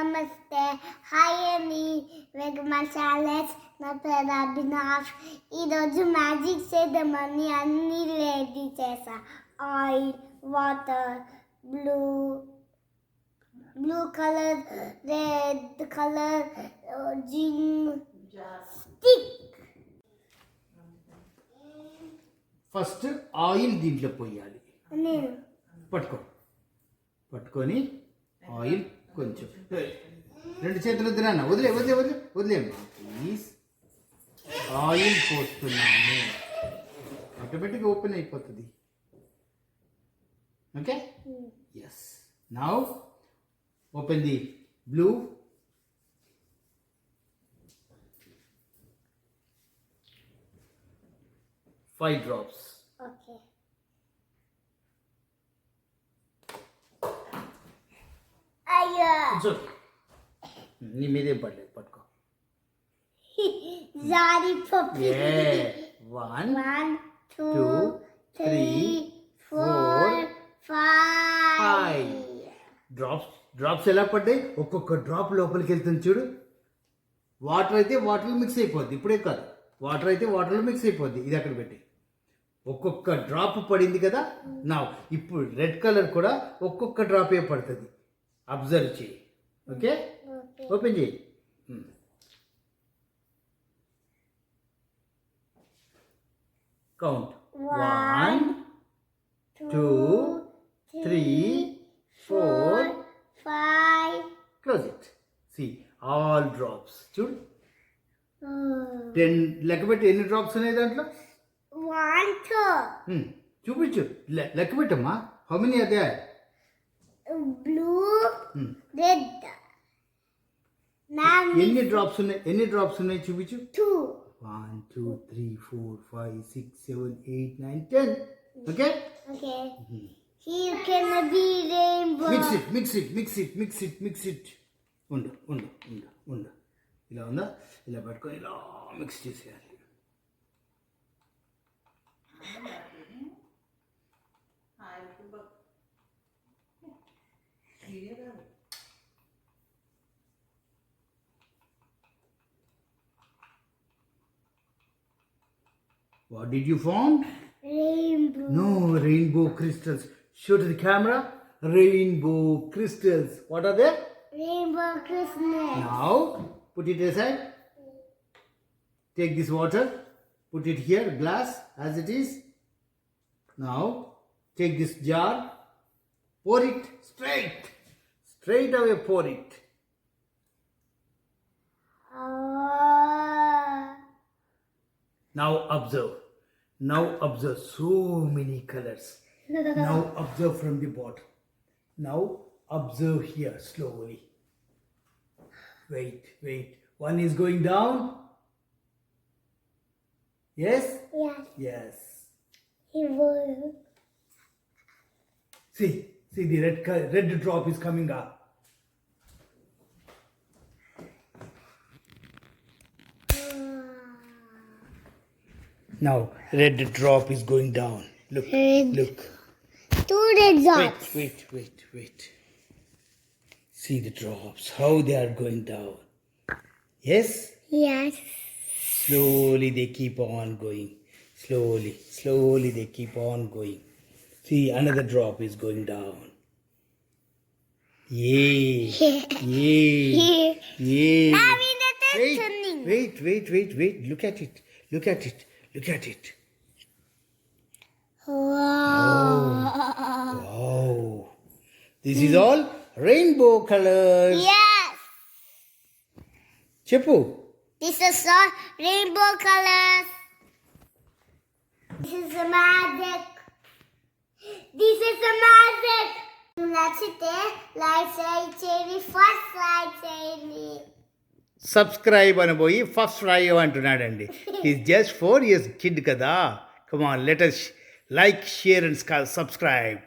నమస్తే హాయ్ అండి welcome my channel నా పేరు అభినాష్. ఈరోజు మ్యాజిక్ చేద్దామని అన్ని రెడీ చేసా. Oil, water, blue colour, red colour, zing stick. First oil దీంట్లో పోయాలి. నేను పట్టుకొని ఆయిల్ కొంచెం రెండు చేతులు వదిలేనా వదిలేమ్మా ప్లీజ్. ఆయిల్ పోస్తున్నాము, ఆటోమేటిక్గా ఓపెన్ అయిపోతుంది. Okay, yes. Now open the blue. Five drops. Okay. It's okay. నీ మీదేం పడలేదు, పట్టుకో. జారిపోయి. One, 2, 3, 4, 5 డ్రాప్స్ ఎలా పడ్డాయి? ఒక్కొక్క డ్రాప్ లోపలికి వెళ్తుంది చూడు. వాటర్ అయితే వాటర్లో మిక్స్ అయిపోద్ది. ఇప్పుడే కాదు, వాటర్ అయితే వాటర్లో మిక్స్ అయిపోద్ది. ఇది అక్కడ పెట్టి ఒక్కొక్క డ్రాప్ పడింది కదా. నా ఇప్పుడు రెడ్ కలర్ కూడా ఒక్కొక్క డ్రాపే పడుతుంది. అబ్జర్వ్ చేయి. ఓకే, ఓపెన్ చేయి. Count 1, 2, 3, 4, 5. Close it. See all drops చూడు. 10 లెక్క పెట్టి ఎన్ని డ్రాప్స్ ఉన్నాయి దాంట్లో. 1, 2. చూపించు, లెక్క పెట్టమ్మా. How many are there? Blue, red. ఎన్ని డ్రాప్స్ ఉన్నాయి చూపించు. 2. 1, 2, 3, 4, 5, 6, 7, 8, 9, 10. Okay. Okay. Here can be rainbow. Mix it. ఉండు. ఇలా ఉందా? ఇలా పట్టుకొని ఇలా మిక్స్ చేసేయాలి. What did you found? Rainbow. No, rainbow crystals. Show to the camera. Rainbow crystals. What are they? Rainbow Christmas. Now, put it aside. Take this water. Put it here, glass, as it is. Now, take this jar. Pour it straight. Straight away pour it. Now observe so many colors. Now observe from the bottom. Now observe here slowly. Wait. One is going down. Yes? Yes. See the red drop is coming up. Now red drop is going down. Look. 2 red drops. Wait. See the drops, how they are going down. Yes? Yes. Slowly they keep on going. Slowly they keep on going. See, another drop is going down. Yay. Wait. Look at it. Wow. This is all rainbow colors. Yes. Cheppu. This is all rainbow colors. This is a magic. నచ్చితే like చేయండి, first like చేయండి. Subscribe అనబోయి first try అంటున్నాడండి. Is just 4 years kid కదా. Come on, let us like, share and subscribe.